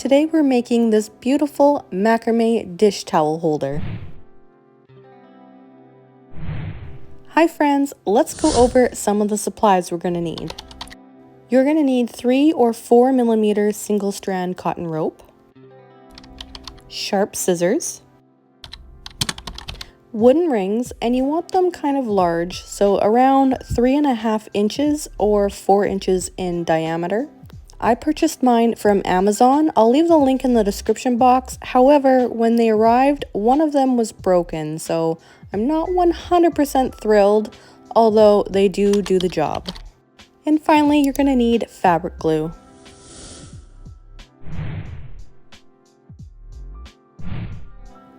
Today we're making this beautiful macrame dish towel holder. Hi friends, let's go over some of the supplies we're going to need. You're going to need 3 or 4 millimeter single strand cotton rope, sharp scissors, wooden rings, and you want them kind of large, so around 3.5 inches or 4 inches in diameter. I purchased mine from Amazon. I'll leave the link in the description box. However, when they arrived, one of them was broken, so I'm not 100% thrilled, although they do the job. And finally, you're going to need fabric glue.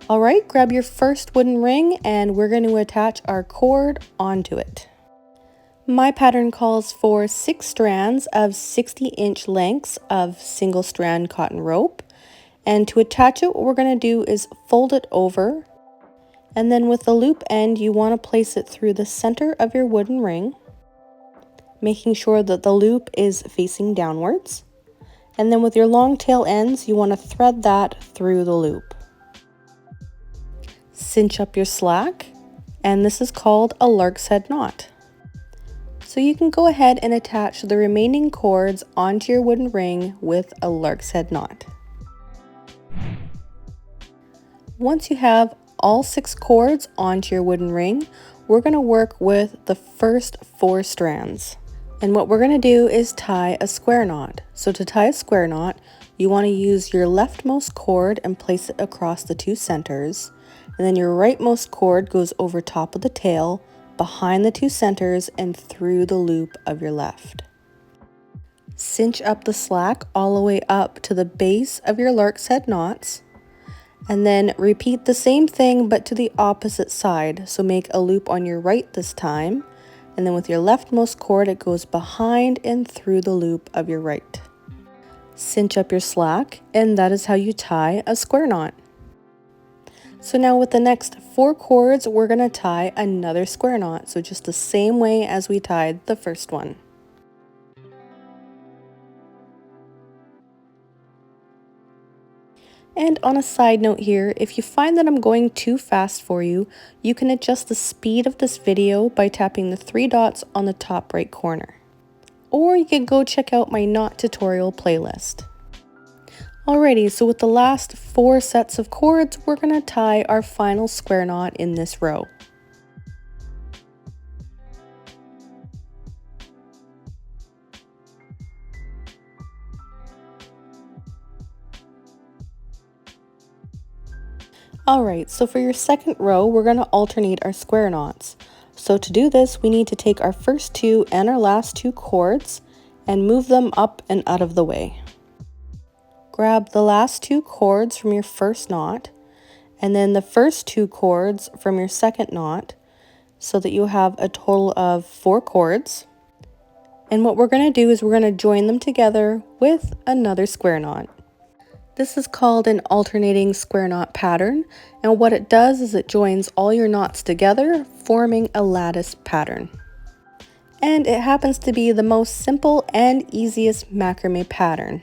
Alright, grab your first wooden ring and we're going to attach our cord onto it. My pattern calls for 6 strands of 60-inch lengths of single strand cotton rope. And to attach it, what we're going to do is fold it over. And then with the loop end, you want to place it through the center of your wooden ring, making sure that the loop is facing downwards. And then with your long tail ends, you want to thread that through the loop. Cinch up your slack, and this is called a lark's head knot. So you can go ahead and attach the remaining cords onto your wooden ring with a lark's head knot. Once you have all 6 cords onto your wooden ring, we're going to work with the first 4 strands. And what we're going to do is tie a square knot. So to tie a square knot, you want to use your leftmost cord and place it across the 2 centers. And then your rightmost cord goes over top of the tail, behind the 2 centers, and through the loop of your left. Cinch up the slack all the way up to the base of your lark's head knots. And then repeat the same thing but to the opposite side. So make a loop on your right this time. And then with your leftmost cord, it goes behind and through the loop of your right. Cinch up your slack, and that is how you tie a square knot. So now with the next 4 cords, we're going to tie another square knot. So just the same way as we tied the first one. And on a side note here, if you find that I'm going too fast for you, you can adjust the speed of this video by tapping the 3 dots on the top right corner. Or you can go check out my knot tutorial playlist. Alrighty, so with the last 4 sets of cords, we're going to tie our final square knot in this row. Alright, so for your second row, we're going to alternate our square knots. So to do this, we need to take our first 2 and our last 2 cords and move them up and out of the way. Grab the last 2 cords from your first knot, and then the first 2 cords from your second knot, so that you have a total of 4 cords. And what we're going to do is we're going to join them together with another square knot. This is called an alternating square knot pattern, and what it does is it joins all your knots together, forming a lattice pattern. And it happens to be the most simple and easiest macrame pattern.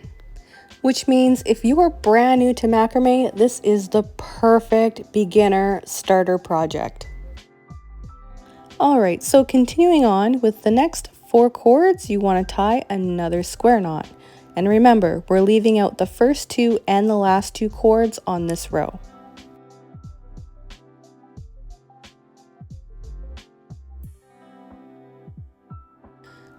Which means if you are brand new to macrame, this is the perfect beginner starter project. Alright, so continuing on with the next 4 cords, you want to tie another square knot. And remember, we're leaving out the first 2 and the last 2 cords on this row.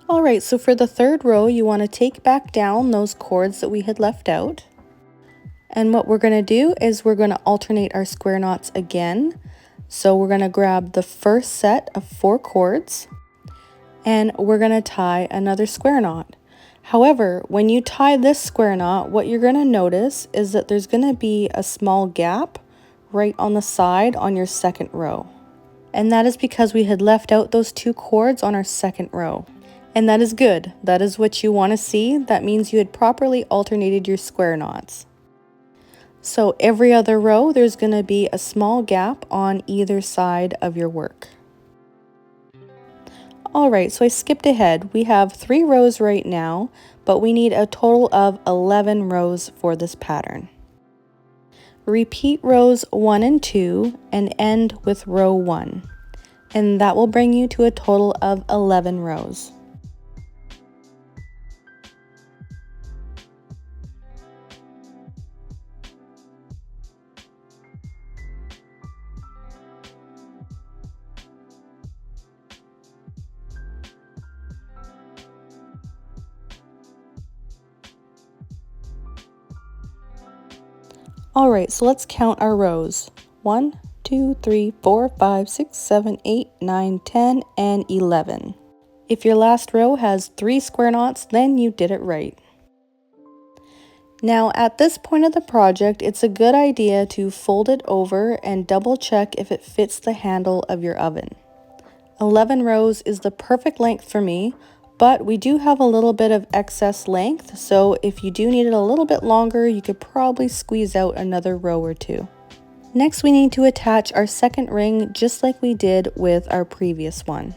Alright, so for the third row, you want to take back down those cords that we had left out. And what we're going to do is we're going to alternate our square knots again. So we're going to grab the first set of 4 cords and we're going to tie another square knot. However, when you tie this square knot, what you're going to notice is that there's going to be a small gap right on the side on your second row. And that is because we had left out those 2 cords on our second row. And that is good. That is what you want to see. That means you had properly alternated your square knots. So every other row, there's going to be a small gap on either side of your work. Alright, so I skipped ahead. We have 3 rows right now, but we need a total of 11 rows for this pattern. Repeat rows 1 and 2 and end with row 1, and that will bring you to a total of 11 rows. Alright, so let's count our rows. 1, 2, 3, 4, 5, 6, 7, 8, 9, 10, and 11. If your last row has 3 square knots, then you did it right. Now at this point of the project, it's a good idea to fold it over and double check if it fits the handle of your oven. 11 rows is the perfect length for me, but we do have a little bit of excess length, so if you do need it a little bit longer, you could probably squeeze out another row or 2. Next, we need to attach our second ring just like we did with our previous one.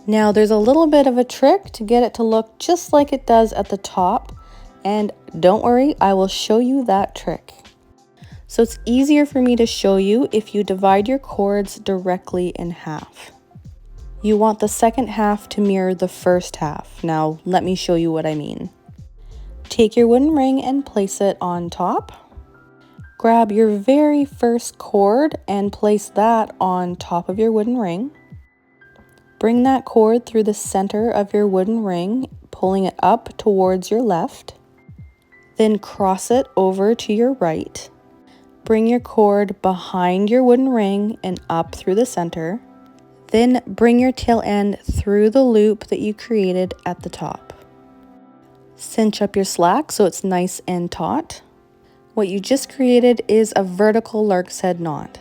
Now there's a little bit of a trick to get it to look just like it does at the top, and don't worry, I will show you that trick. So it's easier for me to show you if you divide your cords directly in half. You want the second half to mirror the first half. Now, let me show you what I mean. Take your wooden ring and place it on top. Grab your very first cord and place that on top of your wooden ring. Bring that cord through the center of your wooden ring, pulling it up towards your left. Then cross it over to your right. Bring your cord behind your wooden ring and up through the center. Then bring your tail end through the loop that you created at the top. Cinch up your slack so it's nice and taut. What you just created is a vertical lark's head knot.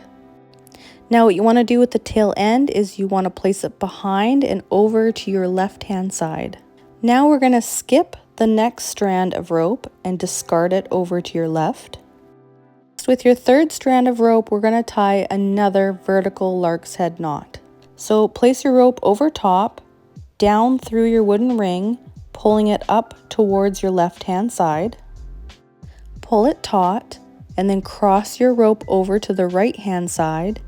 Now what you want to do with the tail end is you want to place it behind and over to your left hand side. Now we're going to skip the next strand of rope and discard it over to your left. With your third strand of rope, we're going to tie another vertical lark's head knot. So place your rope over top, down through your wooden ring, pulling it up towards your left hand side. Pull it taut, and then cross your rope over to the right hand side.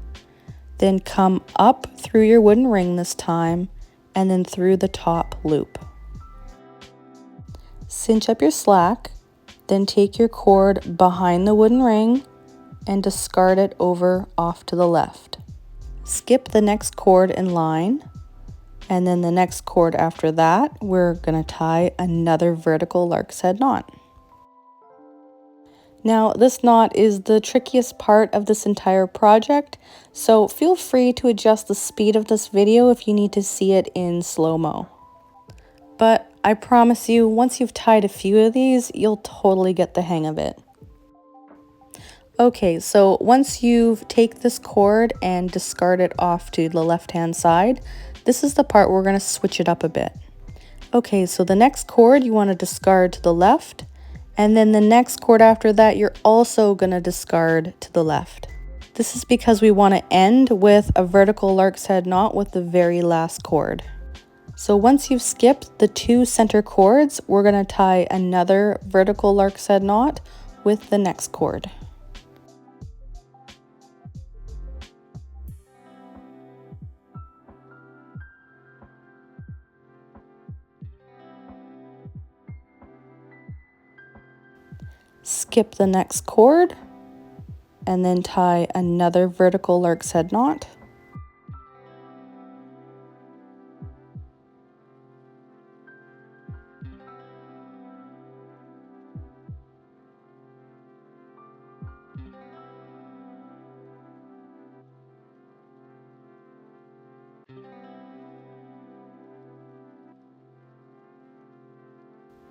Then come up through your wooden ring this time, and then through the top loop. Cinch up your slack, then take your cord behind the wooden ring and discard it over off to the left. Skip the next cord in line, and then the next cord after that, we're going to tie another vertical lark's head knot. Now, this knot is the trickiest part of this entire project, so feel free to adjust the speed of this video if you need to see it in slow-mo. But I promise you, once you've tied a few of these, you'll totally get the hang of it. Okay, so once you've take this cord and discard it off to the left-hand side, this is the part where we're going to switch it up a bit. Okay, so the next cord you want to discard to the left, and then the next cord after that you're also going to discard to the left. This is because we want to end with a vertical lark's head knot with the very last cord. So once you've skipped the 2 center cords, we're going to tie another vertical lark's head knot with the next cord. Skip the next cord, and then tie another vertical lark's head knot.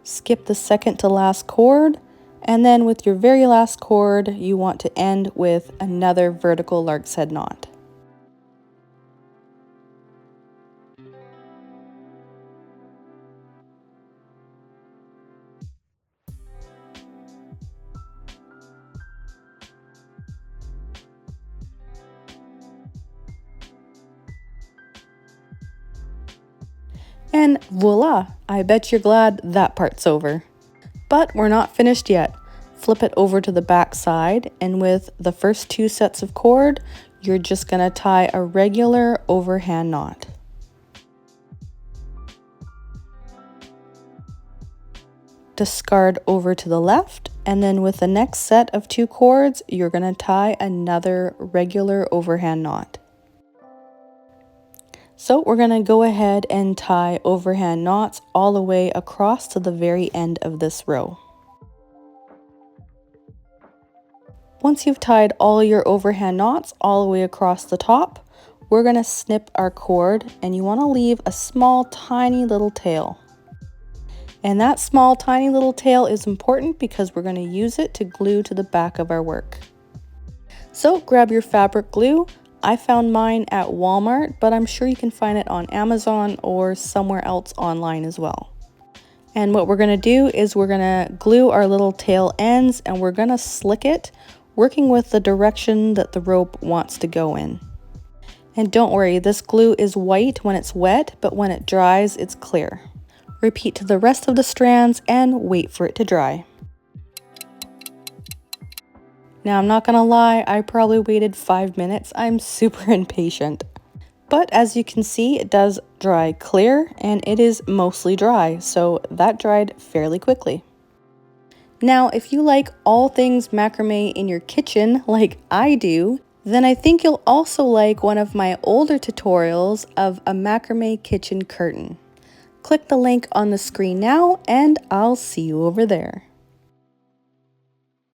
Skip the second to last cord, and then with your very last cord, you want to end with another vertical lark's head knot. And voila, I bet you're glad that part's over. But we're not finished yet. Flip it over to the back side, and with the first 2 sets of cord, you're just gonna tie a regular overhand knot. Discard over to the left, and then with the next set of 2 cords, you're gonna tie another regular overhand knot. So we're gonna go ahead and tie overhand knots all the way across to the very end of this row. Once you've tied all your overhand knots all the way across the top, we're going to snip our cord, and you want to leave a small tiny little tail. And that small tiny little tail is important because we're going to use it to glue to the back of our work. So grab your fabric glue. I found mine at Walmart, but I'm sure you can find it on Amazon or somewhere else online as well. And what we're going to do is we're going to glue our little tail ends, and we're going to slick it, working with the direction that the rope wants to go in. And don't worry, this glue is white when it's wet, but when it dries, it's clear. Repeat to the rest of the strands and wait for it to dry. Now, I'm not gonna lie, I probably waited 5 minutes. I'm super impatient. But as you can see, it does dry clear, and it is mostly dry, so that dried fairly quickly. Now, if you like all things macrame in your kitchen like I do, then I think you'll also like one of my older tutorials of a macrame kitchen curtain. Click the link on the screen now, and I'll see you over there.